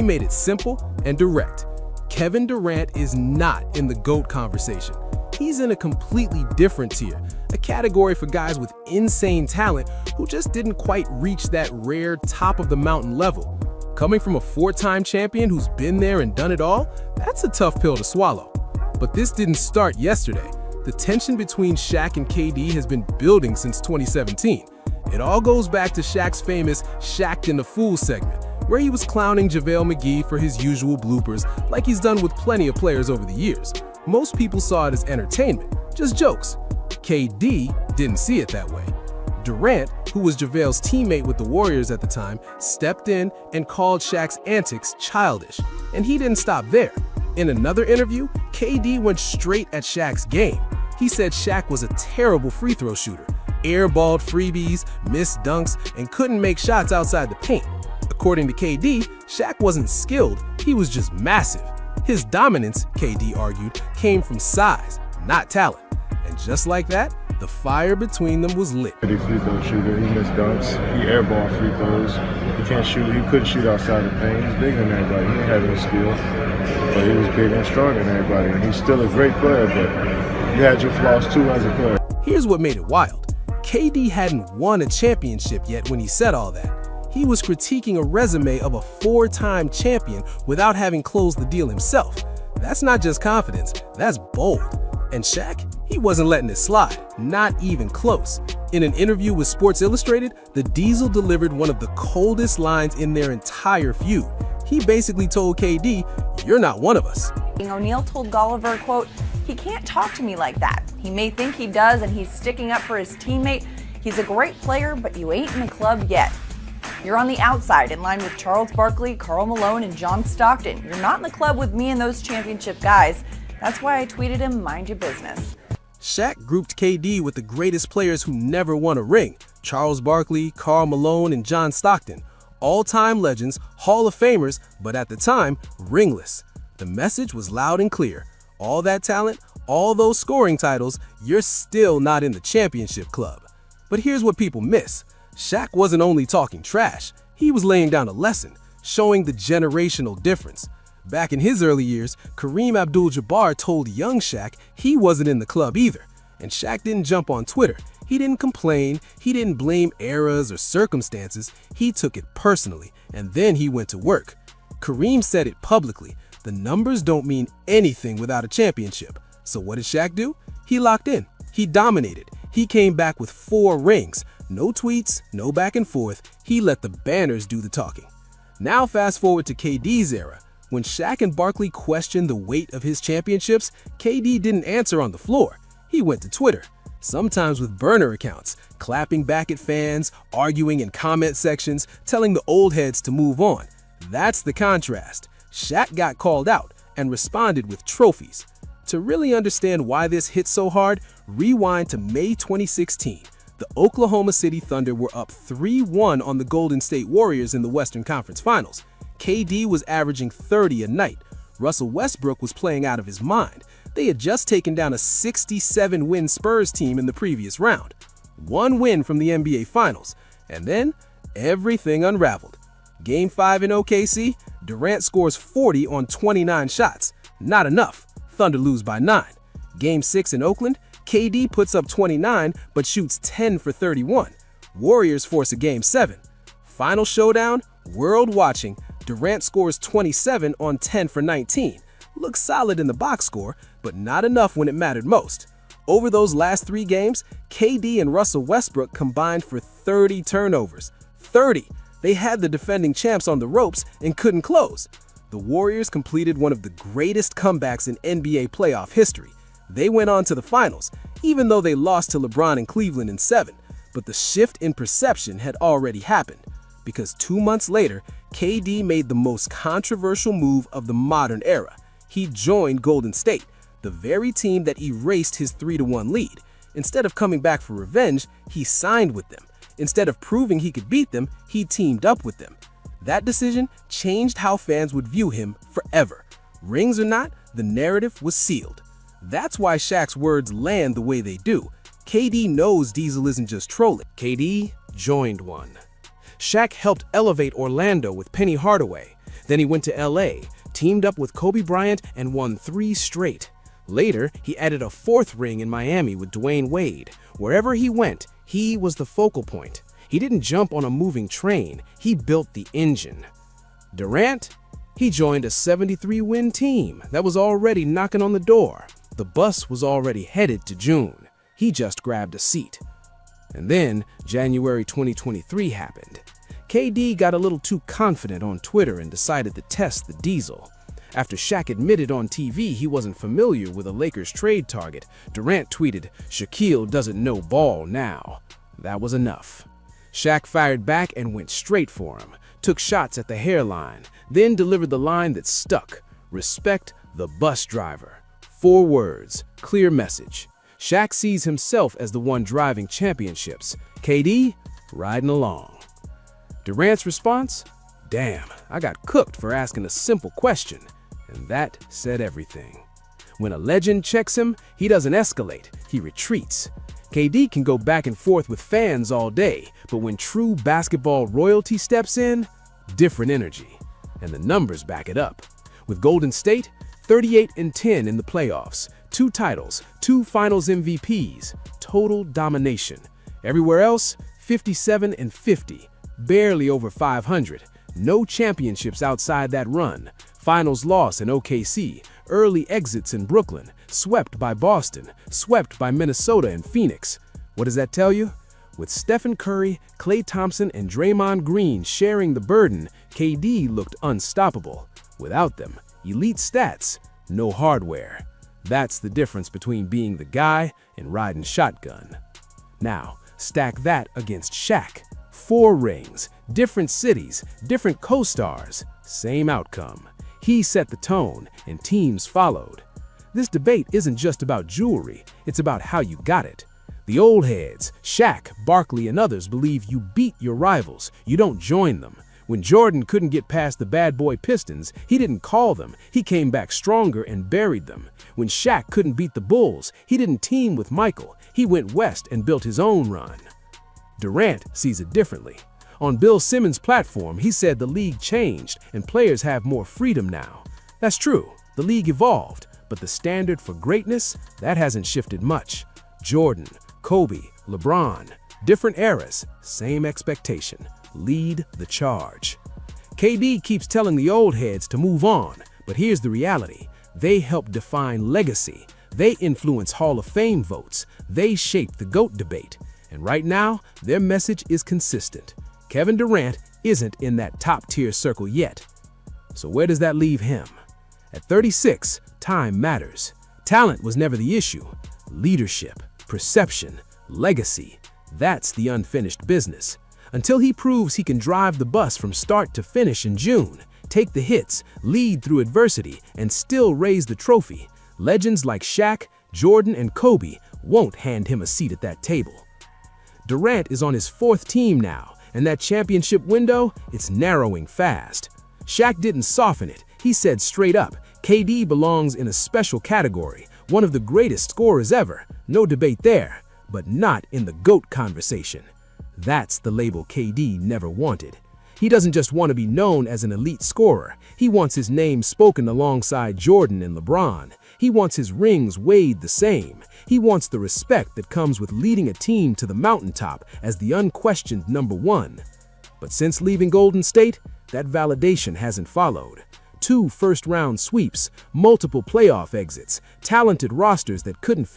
He made it simple and direct. Kevin Durant is not in the GOAT conversation. He's in a completely different tier, a category for guys with insane talent who just didn't quite reach that rare top-of-the-mountain level. Coming from a four-time champion who's been there and done it all, that's a tough pill to swallow. But this didn't start yesterday. The tension between Shaq and KD has been building since 2017. It all goes back to Shaq's famous Shaqtin A Fool segment, where he was clowning JaVale McGee for his usual bloopers like he's done with plenty of players over the years. Most people saw it as entertainment, just jokes. KD didn't see it that way. Durant, who was JaVale's teammate with the Warriors at the time, stepped in and called Shaq's antics childish. And he didn't stop there. In another interview, KD went straight at Shaq's game. He said Shaq was a terrible free throw shooter, airballed freebies, missed dunks, and couldn't make shots outside the paint. According to KD, Shaq wasn't skilled, he was just massive. His dominance, KD argued, came from size, not talent. And just like that, the fire between them was lit. He free throw shooter, he missed dunks, he airball free throws. He can't shoot, he couldn't shoot outside the paint. He's bigger than everybody, he didn't have any skill. But he was bigger and stronger than everybody. And he's still a great player, but you had your flaws too as a player. Here's what made it wild. KD hadn't won a championship yet when he said all that. He was critiquing a resume of a four-time champion without having closed the deal himself. That's not just confidence, that's bold. And Shaq, he wasn't letting it slide, not even close. In an interview with Sports Illustrated, the Diesel delivered one of the coldest lines in their entire feud. He basically told KD, "You're not one of us." O'Neal told Golliver, quote, "He can't talk to me like that. He may think he does and he's sticking up for his teammate. He's a great player, but you ain't in the club yet. You're on the outside in line with Charles Barkley, Karl Malone, and John Stockton. You're not in the club with me and those championship guys. That's why I tweeted him, mind your business." Shaq grouped KD with the greatest players who never won a ring: Charles Barkley, Karl Malone, and John Stockton. All-time legends, Hall of Famers, but at the time, ringless. The message was loud and clear. All that talent, all those scoring titles, you're still not in the championship club. But here's what people miss. Shaq wasn't only talking trash, he was laying down a lesson, showing the generational difference. Back in his early years, Kareem Abdul-Jabbar told young Shaq he wasn't in the club either. And Shaq didn't jump on Twitter. He didn't complain, he didn't blame eras or circumstances, he took it personally, and then he went to work. Kareem said it publicly, the numbers don't mean anything without a championship. So what did Shaq do? He locked in, he dominated, he came back with 4 rings, no tweets, no back and forth, he let the banners do the talking. Now fast forward to KD's era. When Shaq and Barkley questioned the weight of his championships, KD didn't answer on the floor. He went to Twitter, sometimes with burner accounts, clapping back at fans, arguing in comment sections, telling the old heads to move on. That's the contrast. Shaq got called out and responded with trophies. To really understand why this hit so hard, rewind to May 2016. The Oklahoma City Thunder were up 3-1 on the Golden State Warriors in the Western Conference Finals. KD was averaging 30 a night. Russell Westbrook was playing out of his mind. They had just taken down a 67-win Spurs team in the previous round. 1 win from the NBA Finals, and then everything unraveled. Game 5 in OKC, Durant scores 40 on 29 shots. Not enough. Thunder lose by 9. Game 6 in Oakland, KD puts up 29 but shoots 10 for 31. Warriors force a Game 7. Final showdown, world watching, Durant scores 27 on 10 for 19. Looks solid in the box score, but not enough when it mattered most. Over those last 3 games, KD and Russell Westbrook combined for 30 turnovers. 30! They had the defending champs on the ropes and couldn't close. The Warriors completed one of the greatest comebacks in NBA playoff history. They went on to the finals, even though they lost to LeBron and Cleveland in 7. But the shift in perception had already happened, because 2 months later, KD made the most controversial move of the modern era. He joined Golden State, the very team that erased his 3-1 lead. Instead of coming back for revenge, he signed with them. Instead of proving he could beat them, he teamed up with them. That decision changed how fans would view him forever. Rings or not, the narrative was sealed. That's why Shaq's words land the way they do. KD knows Diesel isn't just trolling. KD joined one. Shaq helped elevate Orlando with Penny Hardaway. Then he went to LA, teamed up with Kobe Bryant, and won 3 straight. Later, he added a 4th ring in Miami with Dwayne Wade. Wherever he went, he was the focal point. He didn't jump on a moving train, he built the engine. Durant? He joined a 73-win team that was already knocking on the door. The bus was already headed to June. He just grabbed a seat. And then, January 2023 happened. KD got a little too confident on Twitter and decided to test the diesel. After Shaq admitted on TV he wasn't familiar with a Lakers trade target, Durant tweeted, "Shaquille doesn't know ball now." That was enough. Shaq fired back and went straight for him, took shots at the hairline, then delivered the line that stuck: "Respect the bus driver." 4 words, clear message. Shaq sees himself as the one driving championships. KD, riding along. Durant's response? "Damn, I got cooked for asking a simple question." And that said everything. When a legend checks him, he doesn't escalate, he retreats. KD can go back and forth with fans all day, but when true basketball royalty steps in, different energy. And the numbers back it up. With Golden State, 38-10 in the playoffs, 2 titles, 2 finals MVPs, total domination. Everywhere else, 57-50, barely over 500, no championships outside that run. Finals loss in OKC, early exits in Brooklyn, swept by Boston, swept by Minnesota and Phoenix. What does that tell you? With Stephen Curry, Klay Thompson, and Draymond Green sharing the burden, KD looked unstoppable. Without them, elite stats, no hardware. That's the difference between being the guy and riding shotgun. Now, stack that against Shaq. 4 rings, different cities, different co-stars, same outcome. He set the tone, and teams followed. This debate isn't just about jewelry, it's about how you got it. The old heads, Shaq, Barkley, and others believe you beat your rivals, you don't join them. When Jordan couldn't get past the bad boy Pistons, he didn't call them, he came back stronger and buried them. When Shaq couldn't beat the Bulls, he didn't team with Michael, he went west and built his own run. Durant sees it differently. On Bill Simmons' platform, he said the league changed and players have more freedom now. That's true, the league evolved, but the standard for greatness, that hasn't shifted much. Jordan, Kobe, LeBron, different eras, same expectation. Lead the charge. KD keeps telling the old heads to move on, but here's the reality. They help define legacy. They influence Hall of Fame votes. They shape the GOAT debate. And right now, their message is consistent. Kevin Durant isn't in that top-tier circle yet. So where does that leave him? At 36, time matters. Talent was never the issue. Leadership, perception, legacy, that's the unfinished business. Until he proves he can drive the bus from start to finish in June, take the hits, lead through adversity, and still raise the trophy, legends like Shaq, Jordan, and Kobe won't hand him a seat at that table. Durant is on his 4th team now, and that championship window, it's narrowing fast. Shaq didn't soften it. He said straight up, KD belongs in a special category, one of the greatest scorers ever, no debate there, but not in the GOAT conversation. That's the label KD never wanted. He doesn't just want to be known as an elite scorer. He wants his name spoken alongside Jordan and LeBron. He wants his rings weighed the same. He wants the respect that comes with leading a team to the mountaintop as the unquestioned #1. But since leaving Golden State, that validation hasn't followed. 2 first-round sweeps, multiple playoff exits, talented rosters that couldn't fit